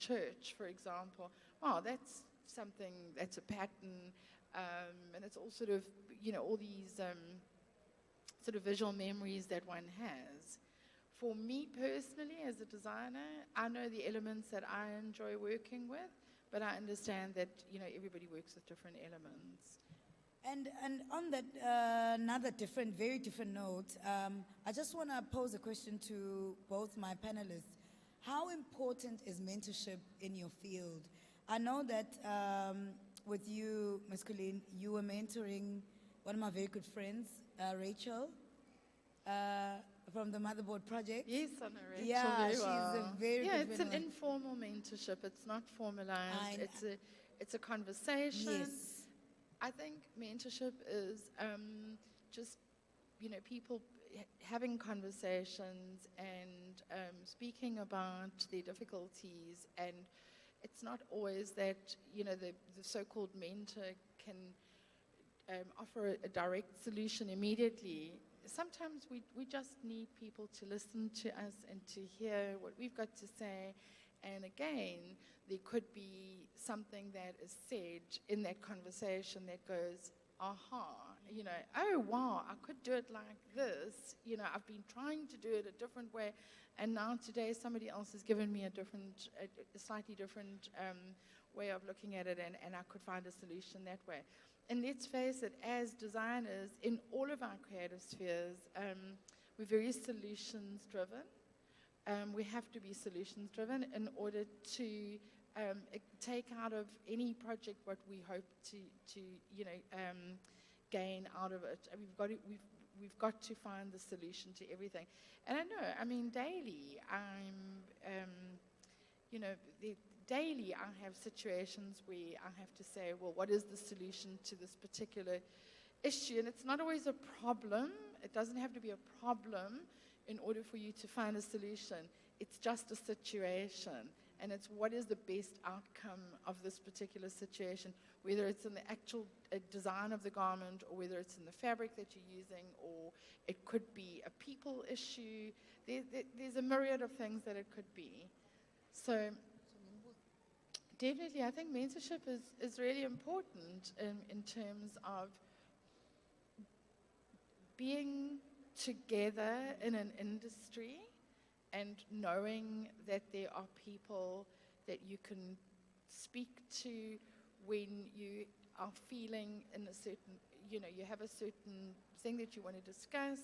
church, for example. Oh, that's something, that's a pattern, and it's all sort of, all these sort of visual memories that one has. For me personally, as a designer, I know the elements that I enjoy working with, but I understand that, everybody works with different elements. And on that, another very different note, I just want to pose a question to both my panelists. How important is mentorship in your field? I know that with you, Ms. Colleen, you were mentoring one of my very good friends, Rachel, from the Motherboard Project. Yes, I know Rachel yeah, very well. She's a very good it's an informal mentorship. It's not formalized. It's a conversation. Yes. I think mentorship is just, people having conversations and speaking about their difficulties, and it's not always that, the so-called mentor can offer a direct solution immediately. Sometimes we just need people to listen to us and to hear what we've got to say. And again, there could be something that is said in that conversation that goes, aha, oh wow, I could do it like this. I've been trying to do it a different way, and now today somebody else has given me a slightly different way of looking at it, and I could find a solution that way. And let's face it, as designers, in all of our creative spheres, we're very solutions-driven. We have to be solutions-driven in order to take out of any project what we hope to gain out of it. We've got to find the solution to everything. And I know, daily, daily I have situations where I have to say, well, what is the solution to this particular issue? And it's not always a problem. It doesn't have to be a problem in order for you to find a solution. It's just a situation. And it's what is the best outcome of this particular situation, whether it's in the actual design of the garment, or whether it's in the fabric that you're using, or it could be a people issue. There's a myriad of things that it could be. So definitely, I think mentorship is really important in terms of being together in an industry and knowing that there are people that you can speak to when you are feeling in a certain, you have a certain thing that you want to discuss,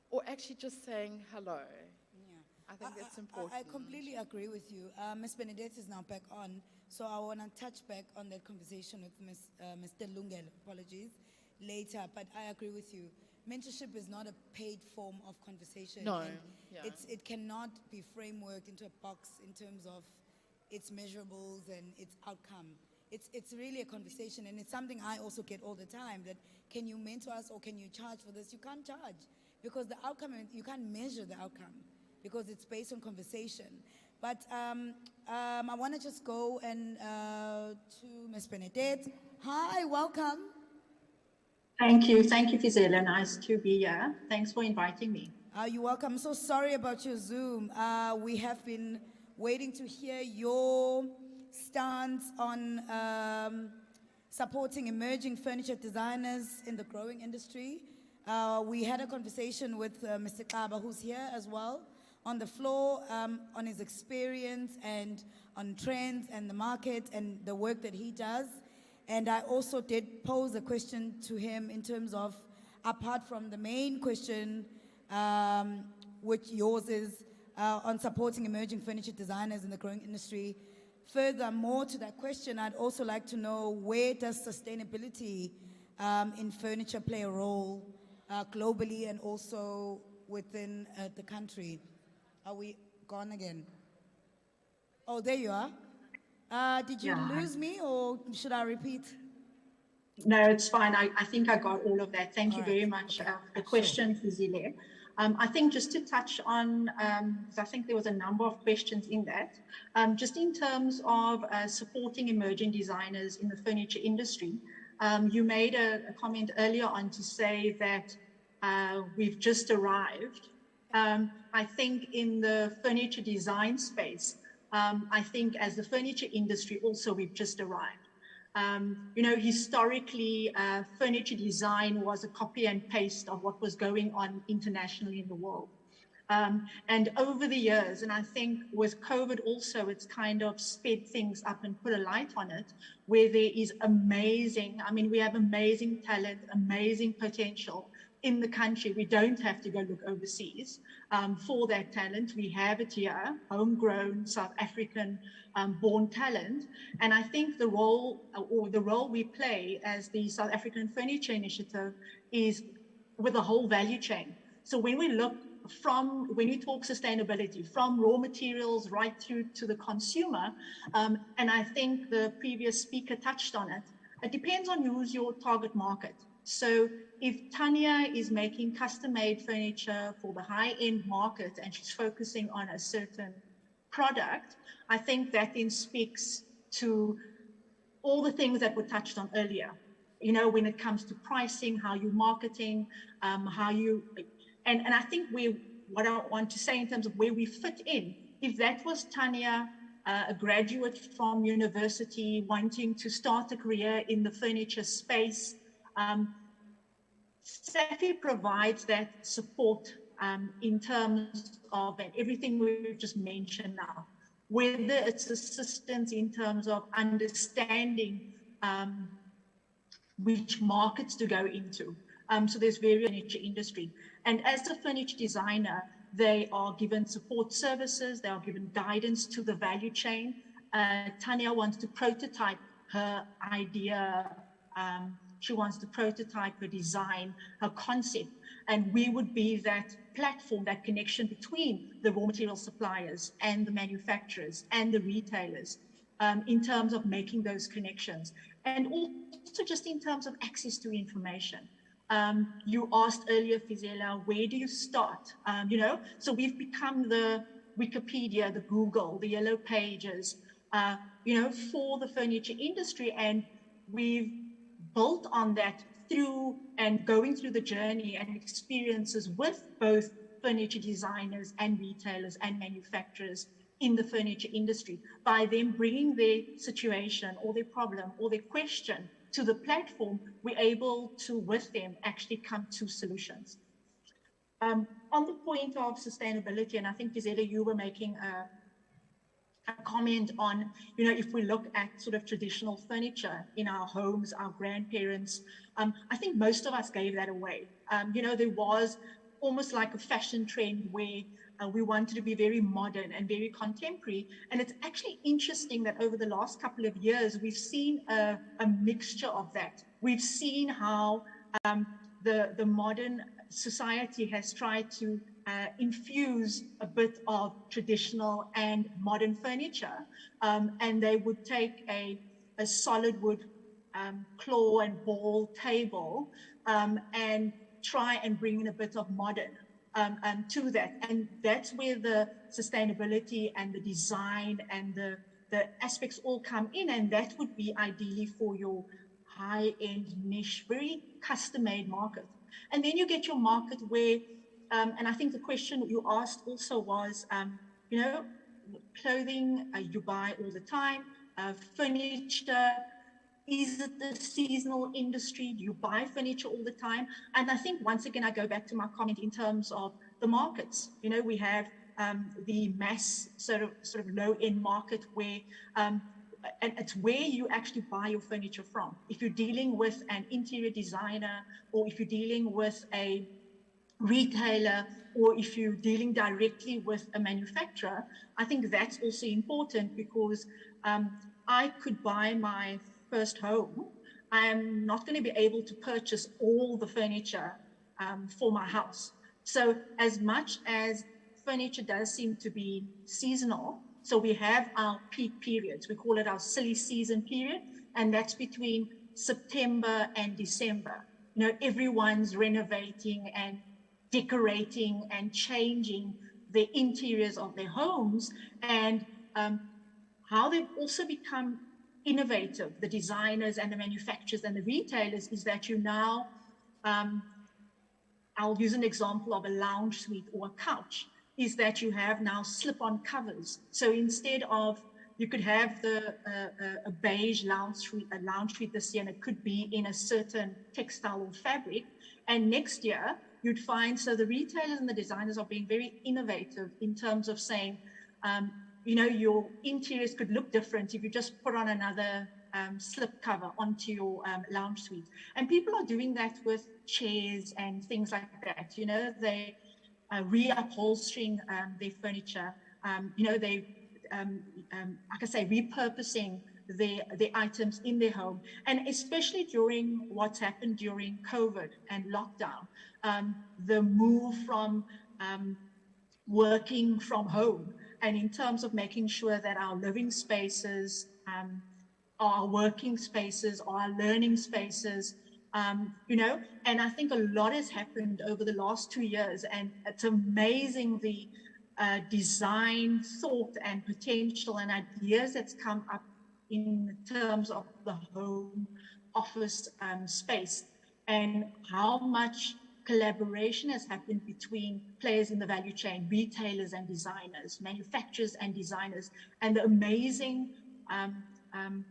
or actually just saying hello. Yeah. I think that's important. I completely agree with you. Ms. Benedette is now back on, so I want to touch back on that conversation with Mr. Lungel, apologies, later, but I agree with you. Mentorship is not a paid form of conversation. No, and yeah. It cannot be frameworked into a box in terms of its measurables and its outcome. It's really a conversation, and it's something I also get all the time, that can you mentor us or can you charge for this? You can't charge, because the outcome, you can't measure the outcome, because it's based on conversation. But I want to just go and to Ms. Benedette. Hi, welcome. Thank you, Fizela. Nice to be here. Thanks for inviting me. You're welcome. I'm so sorry about your Zoom. We have been waiting to hear your stance on supporting emerging furniture designers in the growing industry. We had a conversation with Mr. Kaba, who's here as well, on the floor, on his experience and on trends and the market and the work that he does. And I also did pose a question to him in terms of, apart from the main question, which yours is on supporting emerging furniture designers in the growing industry. Furthermore to that question, I'd also like to know, where does sustainability in furniture play a role globally and also within the country? Are we gone again? Oh, there you are. Did you lose me, or should I repeat? No, it's fine. I think I got all of that. Thank you very much for the question, Fizile. I think just to touch on, because I think there was a number of questions in that, just in terms of supporting emerging designers in the furniture industry, you made a comment earlier on to say that we've just arrived. I think in the furniture design space, I think as the furniture industry also, we've just arrived. Historically, furniture design was a copy and paste of what was going on internationally in the world. And over the years, and I think with COVID also, it's kind of sped things up and put a light on it, where there is we have amazing talent, amazing potential in the country. We don't have to go look overseas for that talent. We have it here, homegrown South African born talent. And I think the role we play as the South African Furniture Initiative is with the whole value chain. So when we talk sustainability, from raw materials right through to the consumer, and I think the previous speaker touched on it, it depends on who's your target market. So if Tanya is making custom-made furniture for the high-end market and she's focusing on a certain product, I think that then speaks to all the things that were touched on earlier. When it comes to pricing, how you're marketing, and I think what I want to say in terms of where we fit in, if that was Tanya, a graduate from university wanting to start a career in the furniture space, SAFI provides that support in terms of everything we've just mentioned now, whether it's assistance in terms of understanding which markets to go into. So there's various furniture industry. And as a furniture designer, they are given support services, they are given guidance to the value chain. Tanya wants to prototype her idea, she wants to prototype her design, her concept, and we would be that platform, that connection between the raw material suppliers and the manufacturers and the retailers in terms of making those connections. And also just in terms of access to information. You asked earlier, Fizela, where do you start? So we've become the Wikipedia, the Google, the Yellow Pages, for the furniture industry. And we've built on that through and going through the journey and experiences with both furniture designers and retailers and manufacturers in the furniture industry. By them bringing their situation or their problem or their question to the platform, we're able to, with them, actually come to solutions. On the point of sustainability, and I think, Gisela, you were making a comment on, if we look at sort of traditional furniture in our homes, our grandparents, I think most of us gave that away. There was almost like a fashion trend where we wanted to be very modern and very contemporary. And it's actually interesting that over the last couple of years, we've seen a mixture of that. We've seen how the modern society has tried to infuse a bit of traditional and modern furniture. And they would take a solid wood claw and ball table and try and bring in a bit of modern to that. And that's where the sustainability and the design and the aspects all come in. And that would be ideally for your high-end niche, very custom-made market. And then you get your market where, and I think the question you asked also was, clothing you buy all the time, furniture, is it the seasonal industry? Do you buy furniture all the time? And I think, once again, I go back to my comment in terms of the markets. We have the mass sort of low-end market where, and it's where you actually buy your furniture from. If you're dealing with an interior designer, or if you're dealing with a retailer, or if you're dealing directly with a manufacturer, I think that's also important, because I could buy my first home. I am not going to be able to purchase all the furniture for my house. So as much as furniture does seem to be seasonal, so we have our peak periods, we call it our silly season period, and that's between September and December. Everyone's renovating and decorating and changing the interiors of their homes, and how they've also become innovative, the designers and the manufacturers and the retailers, is that you now, I'll use an example of a lounge suite or a couch. is that you have now slip-on covers. So instead of, you could have a beige lounge suite this year, and it could be in a certain textile or fabric. And next year, you'd find, so the retailers and the designers are being very innovative in terms of saying, you know, your interiors could look different if you just put on another slip cover onto your lounge suite. And people are doing that with chairs and things like that. You know, they reupholstering their furniture. You know, they, like I say, repurposing their items in their home. And especially during what's happened during COVID and lockdown, the move from working from home, and in terms of making sure that our living spaces, our working spaces, our learning spaces, you know, and I think a lot has happened over the last 2 years, and it's amazing the design, thought, and potential and ideas that's come up in terms of the home office space, and how much collaboration has happened between players in the value chain, retailers and designers, manufacturers and designers, and the amazing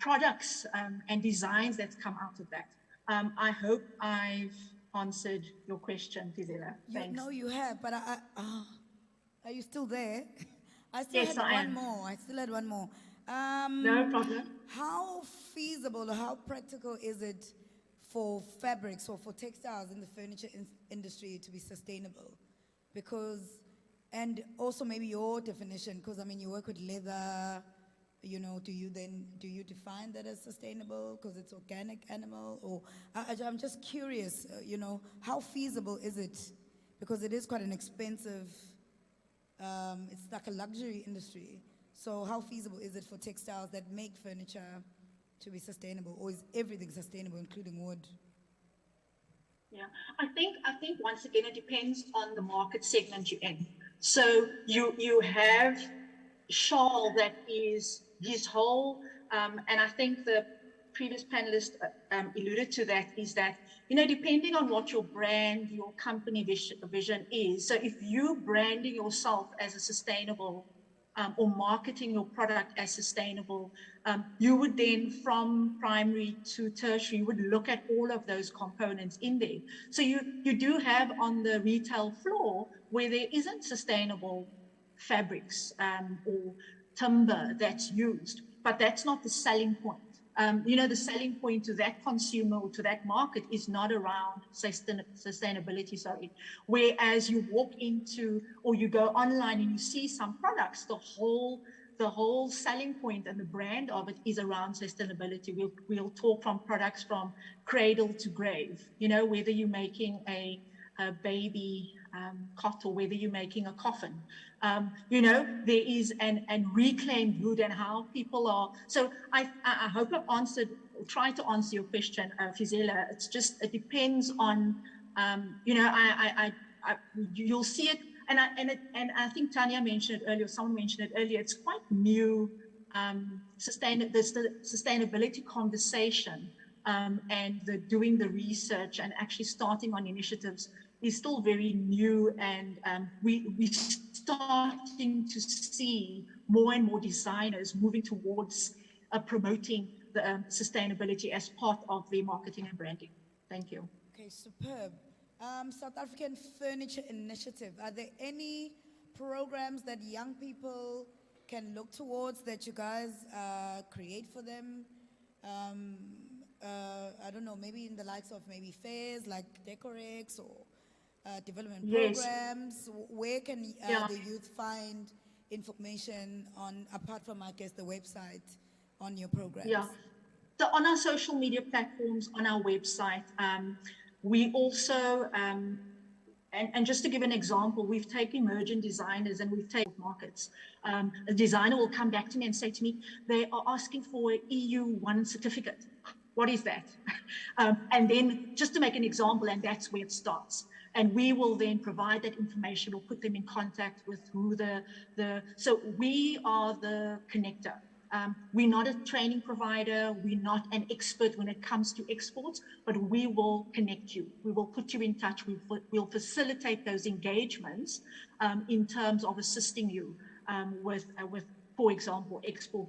products and designs that's come out of that. I hope I've answered your question, Fizela. Thanks. No, you have, but are you still there? I still Yes, had I one am. more. I still had one more. No problem. How feasible or how practical is it for fabrics or for textiles in the furniture industry to be sustainable? Because, and also maybe your definition, because I mean you work with leather, you know, do you define that as sustainable because it's organic animal? Or I'm just curious, you know, how feasible is it? Because it is quite an expensive, it's like a luxury industry. So how feasible is it for textiles that make furniture to be sustainable, or is everything sustainable, including wood? Yeah, I think once again it depends on the market segment you're in. So you have shawl that is his whole, and I think the previous panelist alluded to that, is that, you know, depending on what your brand, your company vision is. So if you branding yourself as a sustainable or marketing your product as sustainable, you would then, from primary to tertiary, would look at all of those components in there. So you do have on the retail floor where there isn't sustainable fabrics or timber that's used, but that's not the selling point. You know, the selling point to that consumer or to that market is not around sustainability, sorry. Whereas you walk into, or you go online and you see some products, the whole selling point and the brand of it is around sustainability. We'll talk from products from cradle to grave, you know, whether you're making a baby cot or whether you're making a coffin. You know, there is and reclaimed wood and how people are. So I hope I've answered, or tried to answer your question, Fizela. It's just, it depends on, you know, you'll see it. And I think Tanya mentioned it earlier, someone mentioned it earlier, it's quite new, the sustainability conversation and doing the research and actually starting on initiatives is still very new, and we're starting to see more and more designers moving towards promoting the sustainability as part of their marketing and branding. Thank you. Okay, superb. South African Furniture Initiative, are there any programs that young people can look towards that you guys create for them? I don't know, maybe in the likes of maybe fairs like Decorex or development programs. Where can the youth find information on, apart from, I guess, the website, on your programs? Yeah, so on our social media platforms, on our website, we also, and just to give an example, we've taken emerging designers and we've taken markets. A designer will come back to me and say to me, they are asking for an EU1 certificate. What is that? And then just to make an example, and that's where it starts. And we will then provide that information or put them in contact with who so we are the connector. We're not a training provider. We're not an expert when it comes to exports, but we will connect you. We will put you in touch. We'll facilitate those engagements in terms of assisting you with, for example, export